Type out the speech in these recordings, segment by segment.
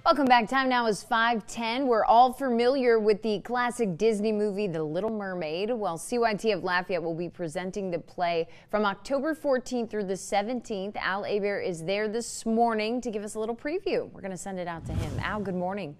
Welcome back. Time now is 5:10. We're all familiar with the classic Disney movie, The Little Mermaid. Well, CYT of Lafayette will be presenting the play from October 14th through the 17th. Al Abair is there this morning to give us a little preview. We're going to send it out to him. Al, good morning.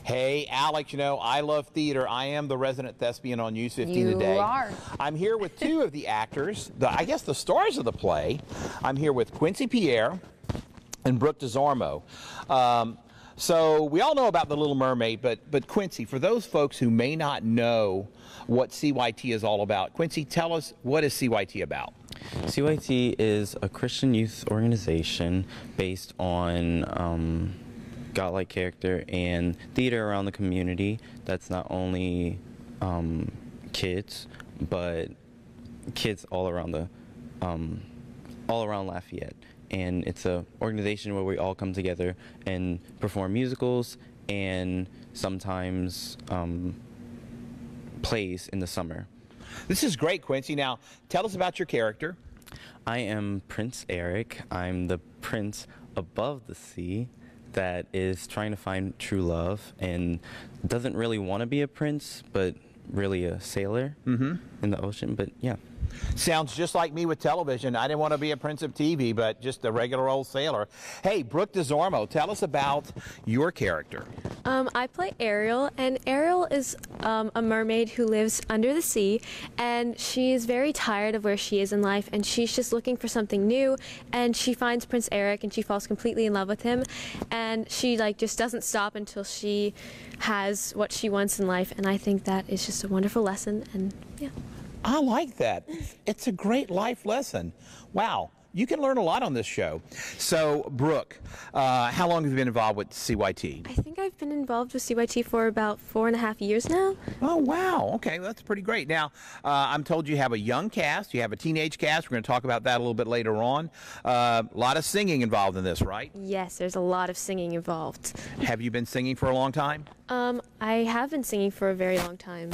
Hey, Alex, you know, I love theater. I am the resident thespian on News 15 today. You are. I'm here with two of the actors, I guess the stars of the play. I'm here with Quincy Pierre and Brooke DeZormo. So we all know about The Little Mermaid, but Quincy, for those folks who may not know what CYT is all about, Quincy, tell us, what is CYT about? CYT is a Christian youth organization based on godlike character and theater around the community. That's not only kids, but kids all around Lafayette. And it's an organization where we all come together and perform musicals and sometimes plays in the summer. This is great, Quincy. Now, tell us about your character. I am Prince Eric. I'm the prince above the sea that is trying to find true love and doesn't really want to be a prince, but really a sailor in the ocean. But yeah. Sounds just like me with television. I didn't want to be a prince of TV, but just a regular old sailor. Hey, Brooke DeZormo, tell us about your character. I play Ariel, and Ariel is a mermaid who lives under the sea, and she's very tired of where she is in life, and she's just looking for something new, and she finds Prince Eric, and she falls completely in love with him, and she just doesn't stop until she has what she wants in life, and I think that is just a wonderful lesson, and yeah. I like that. It's a great life lesson. Wow. You can learn a lot on this show. So, Brooke, how long have you been involved with CYT? I think I've been involved with CYT for about 4.5 years now. Oh, wow. Okay, that's pretty great. Now, I'm told you have a young cast. You have a teenage cast. We're going to talk about that a little bit later on. A lot of singing involved in this, right? Yes, there's a lot of singing involved. Have you been singing for a long time? I have been singing for a very long time.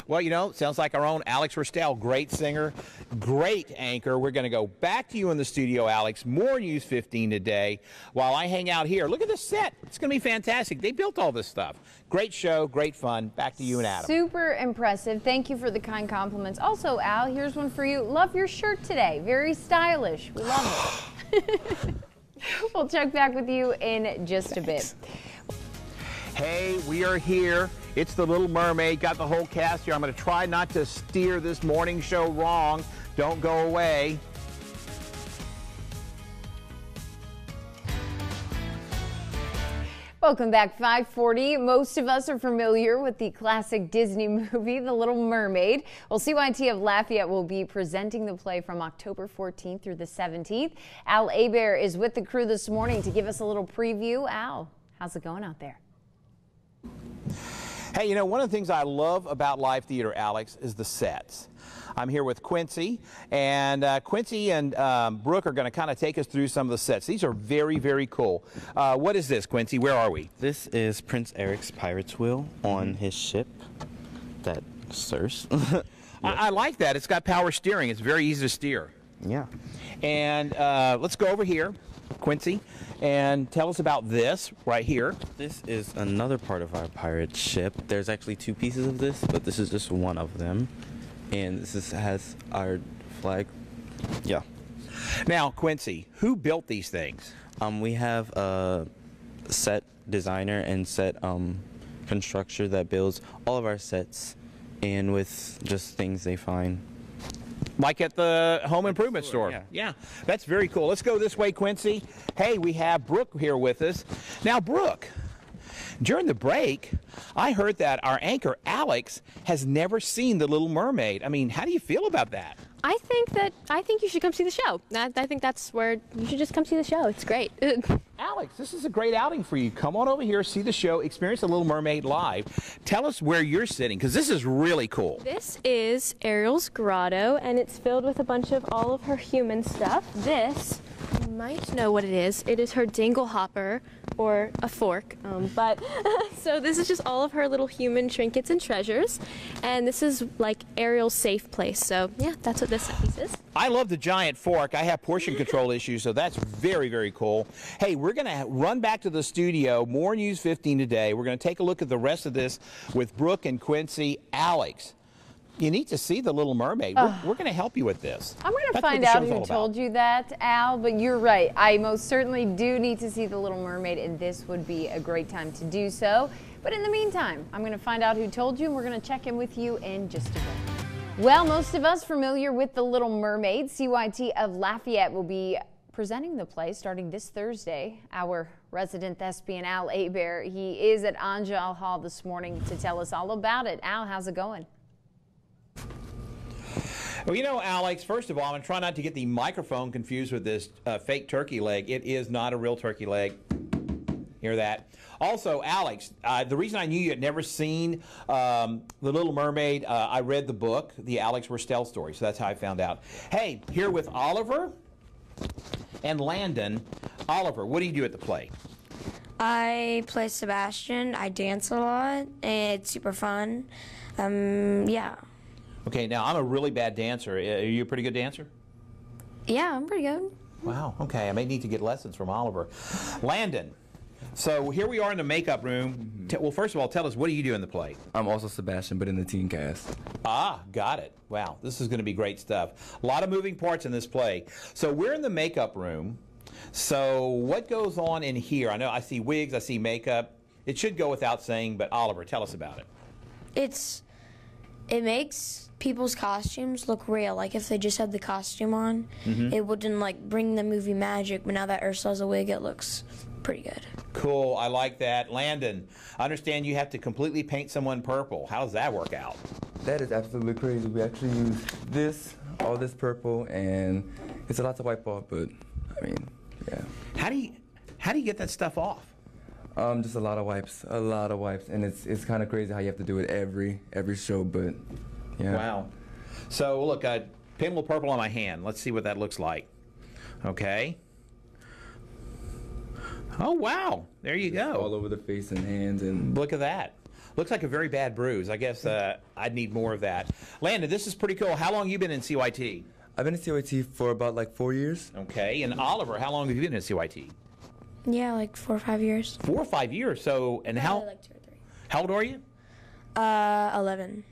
Well, you know, sounds like our own Alex Rostel, great singer, great anchor. We're going to go back to you in the studio, Alex. More News 15 today while I hang out here. Look at this set. It's going to be fantastic. They built all this stuff. Great show, great fun. Back to you and Adam. Super impressive. Thank you for the kind compliments. Also, Al, here's one for you. Love your shirt today. Very stylish. We love it. We'll check back with you in just a bit. Hey, we are here. It's The Little Mermaid. Got the whole cast here. I'm going to try not to steer this morning show wrong. Don't go away. Welcome back, 5:40. Most of us are familiar with the classic Disney movie, The Little Mermaid. Well, CYT of Lafayette will be presenting the play from October 14th through the 17th. Al Abair is with the crew this morning to give us a little preview. Al, how's it going out there? Hey, you know, one of the things I love about live theater, Alex, is the sets. I'm here with Quincy, and Quincy and Brooke are going to kind of take us through some of the sets. These are very, very cool. What is this, Quincy? Where are we? This is Prince Eric's pirate's wheel on his ship that surfs. I like that. It's got power steering. It's very easy to steer. Yeah. And let's go over here, Quincy, and tell us about this right here. This is another part of our pirate ship. There's actually two pieces of this, but this is just one of them. And this has our flag. Yeah. Now, Quincy, who built these things? We have a set designer and set constructor that builds all of our sets, and with just things they find. Like at the home improvement store. Yeah, that's very cool. Let's go this way, Quincy. Hey, we have Brooke here with us. Now, Brooke, during the break, I heard that our anchor, Alex, has never seen The Little Mermaid. I mean, how do you feel about that? I think you should come see the show. I think that's where you should just come see the show. It's great. Alex, this is a great outing for you. Come on over here, see the show, experience The Little Mermaid live. Tell us where you're sitting, because this is really cool. This is Ariel's grotto, and it's filled with a bunch of all of her human stuff. This might know what it is. It is her dangle hopper, or a fork. So this is just all of her little human trinkets and treasures. And this is like Ariel's safe place. So yeah, that's what this piece is. I love the giant fork. I have portion control issues, so that's very, very cool. Hey, we're going to run back to the studio. More News 15 today. We're going to take a look at the rest of this with Brooke and Quincy. Alex, you need to see The Little Mermaid. We're going to help you with this. I'm going to find out who told you that, Al, but you're right. I most certainly do need to see The Little Mermaid, and this would be a great time to do so. But in the meantime, I'm going to find out who told you, and we're going to check in with you in just a bit. Well, most of us familiar with The Little Mermaid. CYT of Lafayette will be presenting the play starting this Thursday. Our resident thespian, Al Hebert, he is at Angel Hall this morning to tell us all about it. Al, how's it going? Well, you know, Alex, first of all, I'm going to try not to get the microphone confused with this fake turkey leg. It is not a real turkey leg. Hear that? Also, Alex, the reason I knew you had never seen The Little Mermaid, I read the book, the Alex Restell story, so that's how I found out. Hey, here with Oliver and Landon. Oliver, what do you do at the play? I play Sebastian. I dance a lot, and it's super fun. Yeah. Okay, now I'm a really bad dancer. Are you a pretty good dancer? Yeah, I'm pretty good. Wow, okay, I may need to get lessons from Oliver. Landon, so here we are in the makeup room. Well, first of all, tell us, what do you do in the play? I'm also Sebastian, but in the teen cast. Ah, got it. Wow, this is going to be great stuff. A lot of moving parts in this play. So we're in the makeup room. So what goes on in here? I know I see wigs, I see makeup. It should go without saying, but Oliver, tell us about it. It makes people's costumes look real. Like if they just had the costume on, it wouldn't like bring the movie magic. But now that Ursula's a wig, it looks pretty good. Cool, I like that. Landon, I understand you have to completely paint someone purple. How does that work out? That is absolutely crazy. We actually use this, all this purple, and it's a lot to wipe off, but I mean, yeah. How do you get that stuff off? Just a lot of wipes, and it's kind of crazy how you have to do it every show, but yeah. Wow. So look, I paint a little purple on my hand. Let's see what that looks like. Okay. Oh wow, there you go. All over the face and hands, and look at that. Looks like a very bad bruise. I guess I'd need more of that. Landon, this is pretty cool. How long have you been in CYT? I've been in CYT for about like 4 years. Okay, and Oliver, how long have you been in CYT? Yeah, like 4 or 5 years. 4 or 5 years. So, and Probably like 2 or 3. How old are you? 11.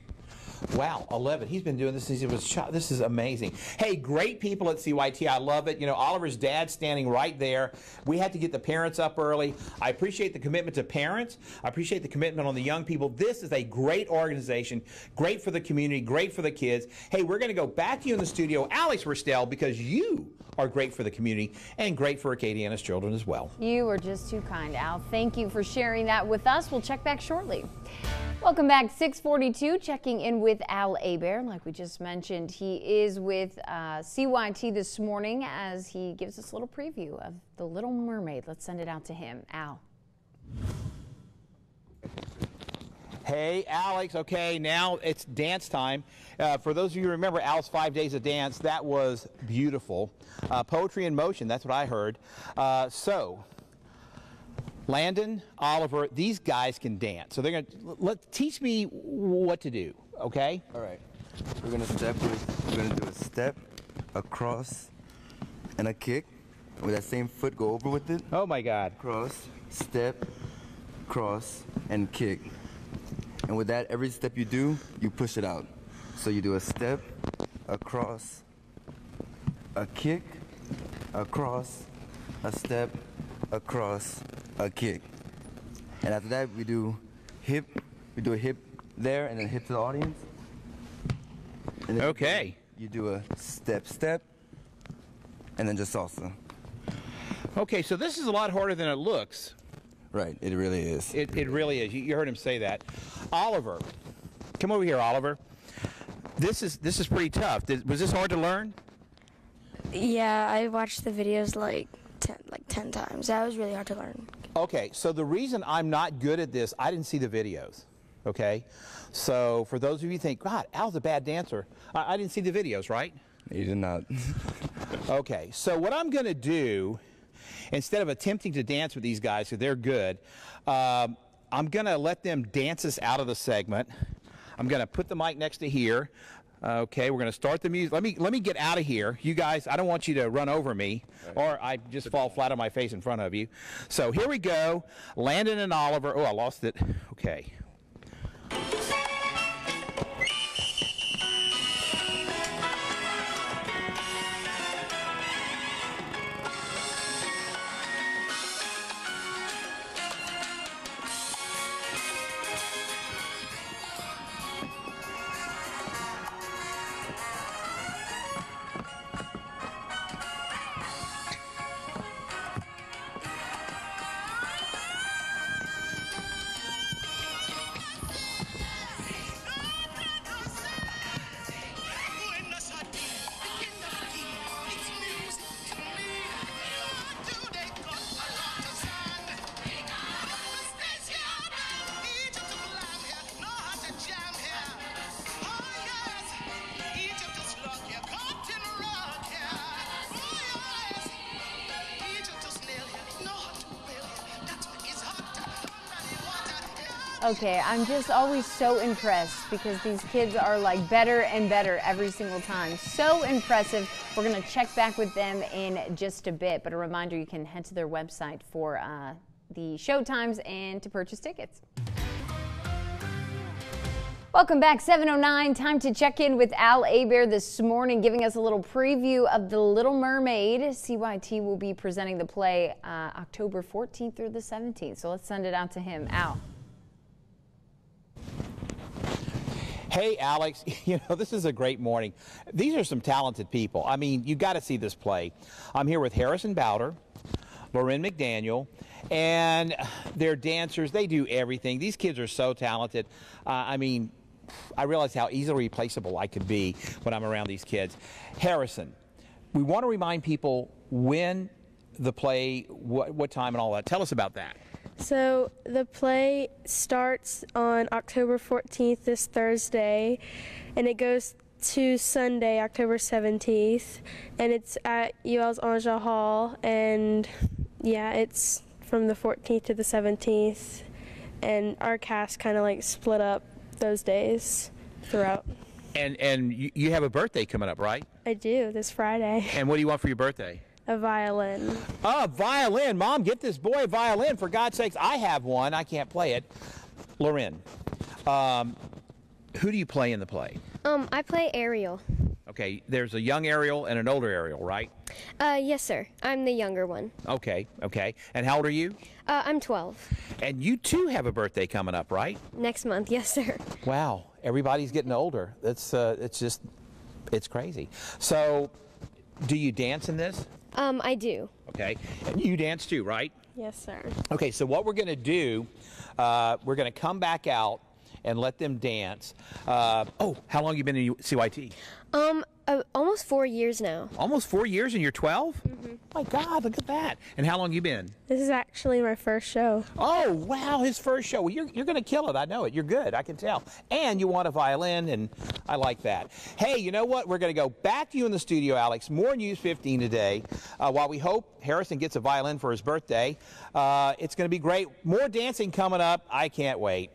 Wow, 11. He's been doing this since he was a child. This is amazing. Hey, great people at CYT. I love it. You know, Oliver's dad's standing right there. We had to get the parents up early. I appreciate the commitment to parents. I appreciate the commitment on the young people. This is a great organization, great for the community, great for the kids. Hey, we're going to go back to you in the studio, Alex Restell, because you are great for the community and great for Acadiana's children as well. You are just too kind, Al. Thank you for sharing that with us. We'll check back shortly. Welcome back, 642, checking in with Al Hebert. Like we just mentioned, he is with CYT this morning as he gives us a little preview of The Little Mermaid. Let's send it out to him. Al. Hey, Alex. Okay, now it's dance time. For those of you who remember Al's 5 days of dance, that was beautiful. Poetry in motion, that's what I heard. So, Landon, Oliver, these guys can dance. So they're going to teach me what to do, okay? All right. We're going to do a step, a cross, and a kick. With that same foot, go over with it. Oh my God. Cross, step, cross, and kick. And with that, every step you do, you push it out. So you do a step, a cross, a kick, a cross, a step, a cross, a kick. And after that, we do a hip there, and then hip to the audience. And then okay. You do a step, step, and then just salsa. Okay, so this is a lot harder than it looks. Right, it really is. It really is. You heard him say that. Oliver, come over here, Oliver. This is pretty tough. Was this hard to learn? Yeah, I watched the videos like 10 times. That was really hard to learn. Okay, so the reason I'm not good at this, I didn't see the videos. Okay, so for those of you who think, God, Al's a bad dancer, I didn't see the videos, right? You did not. Okay, so what I'm going to do, instead of attempting to dance with these guys, because they're good, I'm going to let them dance us out of the segment. I'm going to put the mic next to here. Okay, we're going to start the music. Let me get out of here. You guys, I don't want you to run over me, or I just fall flat on my face in front of you. So here we go. Landon and Oliver. Oh, I lost it. Okay. Okay, I'm just always so impressed because these kids are like better and better every single time. So impressive. We're going to check back with them in just a bit, but a reminder, you can head to their website for the show times and to purchase tickets. Welcome back, 7:09. Time to check in with Al Hebert this morning, giving us a little preview of The Little Mermaid. CYT will be presenting the play October 14th through the 17th. So let's send it out to him. Al. Hey, Alex, you know, this is a great morning. These are some talented people. I mean, you got to see this play. I'm here with Harrison Bowder, Lauren McDaniel, and they're dancers. They do everything. These kids are so talented. I mean, I realize how easily replaceable I could be when I'm around these kids. Harrison, we want to remind people when the play, what time and all that. Tell us about that. So the play starts on October 14th, this Thursday, and it goes to Sunday, October 17th, and it's at UL's Anja Hall, and yeah, it's from the 14th to the 17th, and our cast kind of like split up those days throughout. And you have a birthday coming up, right? I do, this Friday. And what do you want for your birthday? A violin. Oh, violin. Mom, get this boy a violin, for God's sakes. I have one. I can't play it. Loren, who do you play in the play? I play Ariel. Okay, there's a young Ariel and an older Ariel, right? Yes, sir. I'm the younger one. Okay, okay. And how old are you? I'm 12. And you too have a birthday coming up, right? Next month, yes, sir. Wow, everybody's getting older. It's crazy. So, do you dance in this? I do. Okay, and you dance too, right? Yes, sir. Okay, so what we're going to do, we're going to come back out and let them dance. Oh, how long have you been in CYT? Almost 4 years now. Almost 4 years, and you're 12? Mm-hmm. My God, look at that. And how long have you been? This is actually my first show. Oh, wow, his first show. Well, you're going to kill it. I know it. You're good. I can tell. And you want a violin, and I like that. Hey, you know what? We're going to go back to you in the studio, Alex. More News 15 today. While we hope Harrison gets a violin for his birthday, it's going to be great. More dancing coming up. I can't wait.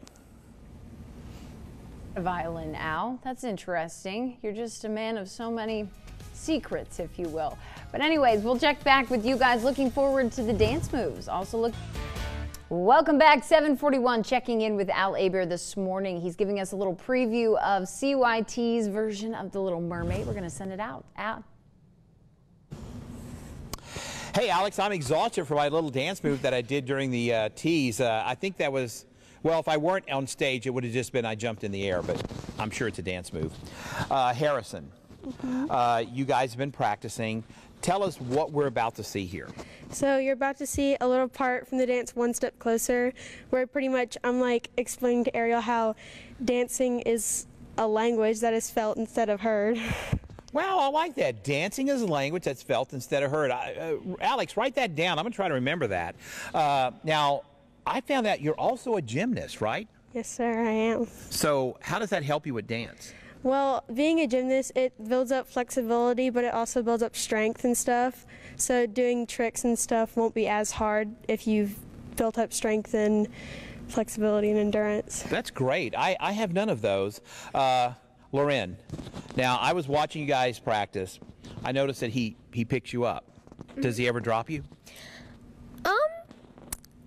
A violin, Al. That's interesting. You're just a man of so many secrets, if you will. But anyways, we'll check back with you guys. Looking forward to the dance moves. Also Welcome back, 7:41. Checking in with Al Hebert this morning. He's giving us a little preview of CYT's version of The Little Mermaid. We're going to send it out. Al. Hey, Alex, I'm exhausted for my little dance move that I did during the tease. I think that was... Well, if I weren't on stage, it would have just been I jumped in the air, but I'm sure it's a dance move. Harrison, you guys have been practicing. Tell us what we're about to see here. So you're about to see a little part from the dance One Step Closer, where pretty much I'm like explaining to Ariel how dancing is a language that is felt instead of heard. Wow, I like that. Dancing is a language that's felt instead of heard. Alex, write that down. I'm going to try to remember that. Now, I found out you're also a gymnast, right? Yes, sir, I am. So how does that help you with dance? Well, being a gymnast, it builds up flexibility, but it also builds up strength and stuff. So doing tricks and stuff won't be as hard if you've built up strength and flexibility and endurance. That's great. I have none of those. Loren, now I was watching you guys practice. I noticed that he picks you up. Does he ever drop you?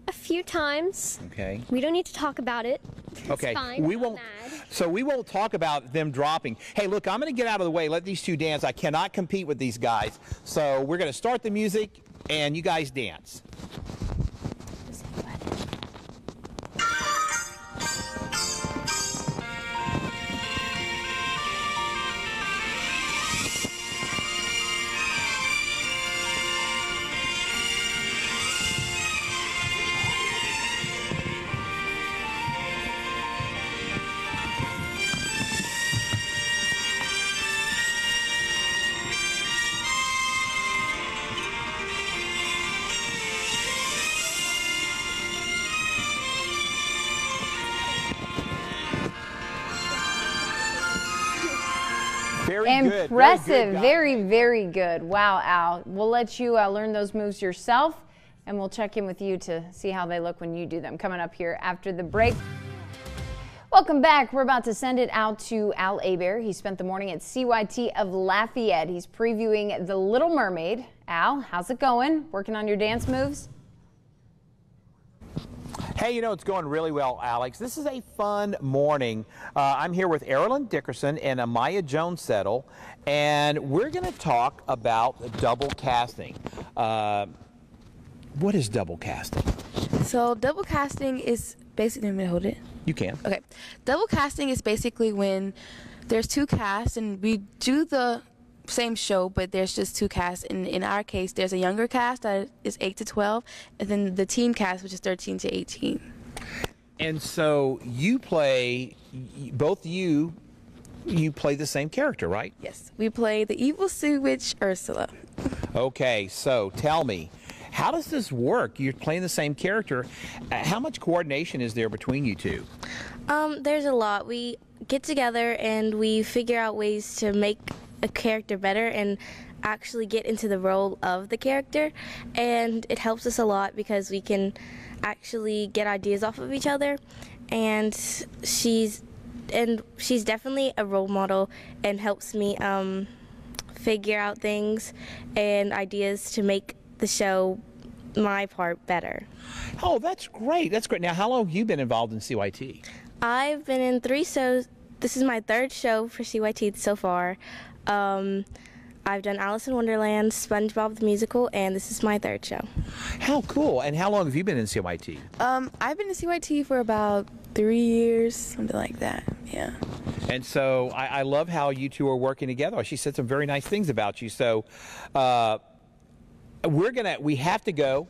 A few times. Okay. We don't need to talk about it. Okay. It's fine. We I'm won't. not mad. So we won't talk about them dropping. Hey, look, I'm going to get out of the way. Let these two dance. I cannot compete with these guys. So we're going to start the music, and you guys dance. Very good. Impressive. Very, very good. Wow, Al. We'll let you learn those moves yourself, and we'll check in with you to see how they look when you do them. Coming up here after the break. Welcome back. We're about to send it out to Al Hebert. He spent the morning at CYT of Lafayette. He's previewing The Little Mermaid. Al, how's it going? Working on your dance moves? Hey, you know, it's going really well, Alex. This is a fun morning. I'm here with Erilyn Dickerson and Amaya Jones-Settle, and we're going to talk about double casting. What is double casting? So double casting is basically, let me hold it. You can. Okay. Double casting is basically when there's two casts and we do the same show, but there's just two casts. In our case, there's a younger cast that is 8 to 12, and then the teen cast, which is 13 to 18. And so you play, both you play the same character, right? Yes. We play the evil sea witch Ursula. Okay, so tell me, how does this work? You're playing the same character. How much coordination is there between you two? There's a lot. We get together and we figure out ways to make a character better and actually get into the role of the character, and it helps us a lot because we can actually get ideas off of each other, and she's definitely a role model and helps me figure out things and ideas to make the show my part better. Oh, that's great. That's great. Now, how long have you been involved in CYT? I've been in 3 shows. This is my 3rd show for CYT so far. I've done Alice in Wonderland, SpongeBob the Musical, and this is my 3rd show. How cool. And how long have you been in CYT? I've been in CYT for about 3 years, something like that. Yeah. And so I love how you two are working together. She said some very nice things about you. So we have to go.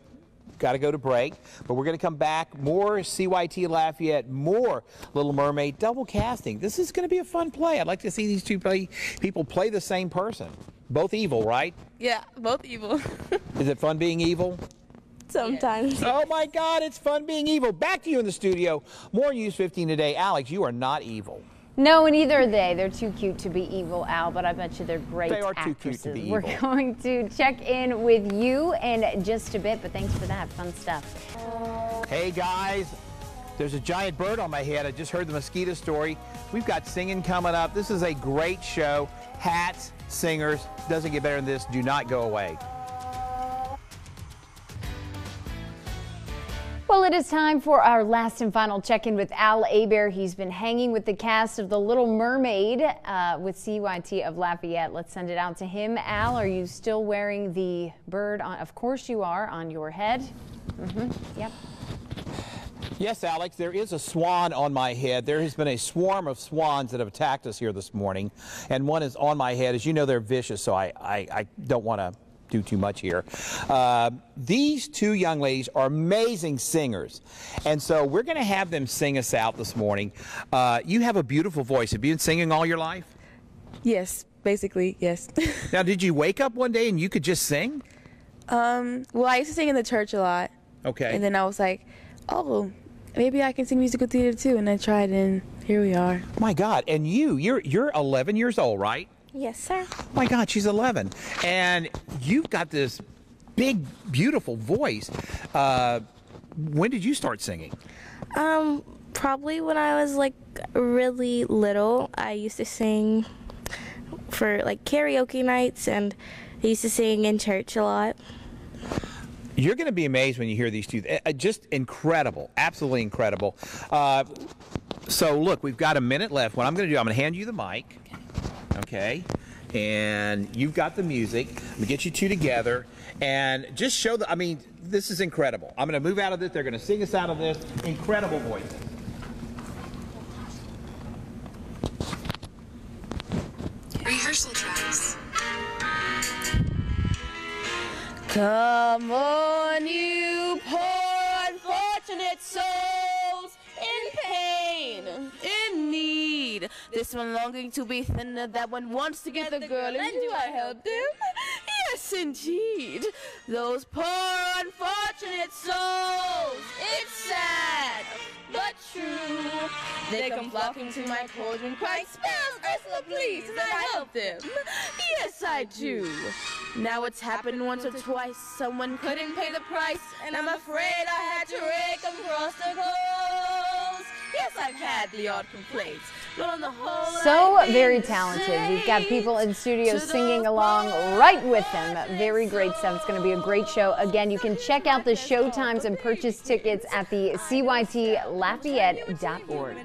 Got to go to break, but we're going to come back. More CYT Lafayette, more Little Mermaid, double casting. This is going to be a fun play. I'd like to see these two people play the same person. Both evil, right? Yeah, both evil. Is it fun being evil? Sometimes. Oh my God, it's fun being evil. Back to you in the studio. More News 15 today. Alex, you are not evil. No, and neither are they. They're too cute to be evil, Al, but I bet you they're great They are actresses. too cute to be We're evil. going to check in with you in just a bit, but thanks for that fun stuff. Hey guys, there's a giant bird on my head. I just heard the mosquito story. We've got singing coming up. This is a great show. Hats, singers, doesn't get better than this. Do not go away. Well, it is time for our last and final check-in with Al Hebert. He's been hanging with the cast of The Little Mermaid with CYT of Lafayette. Let's send it out to him. Al, are you still wearing the bird on? Of course you are, on your head. Yep. Yes, Alex, there is a swan on my head. There has been a swarm of swans that have attacked us here this morning, and one is on my head. As you know, they're vicious, so I don't want to do too much here. These two young ladies are amazing singers, and so we're going to have them sing us out this morning. You have a beautiful voice. Have you been singing all your life? Yes, basically, yes. Now, did you wake up one day and you could just sing? Well, I used to sing in the church a lot. Okay. And then I was like, oh, maybe I can sing musical theater too, and I tried, and here we are. My God, and you're 11 years old, right? Yes, sir. My God, she's 11, and you've got this big, beautiful voice. When did you start singing? Probably when I was like really little. I used to sing for like karaoke nights, and I used to sing in church a lot. You're going to be amazed when you hear these two. Just incredible, absolutely incredible. So look, we've got a minute left. What I'm going to do, I'm going to hand you the mic, okay? And you've got the music. I'm going to get you two together and just show the, I mean, this is incredible. I'm going to move out of this. They're going to sing us out of this. Incredible voices. Rehearsal tracks. Come on, you poor unfortunate souls in pain, in need. This one longing to be thinner, that one wants to get the girl, and do I help them? Yes, indeed. Those poor unfortunate souls. It's sad, but true. They come flocking to my cauldron, crying, "Spells, Ursula, please," and I help them. Yes, I do. Now it's happened once or twice. Someone couldn't pay the price, and I'm afraid I had to rake them across the coals. Yes, I've had the odd complaints, but on the whole, So very talented. We've got people in studio singing along right with them. Very great stuff. It's going to be a great show. Again, you can check out the show times and purchase tickets at the CYTLafayette.org.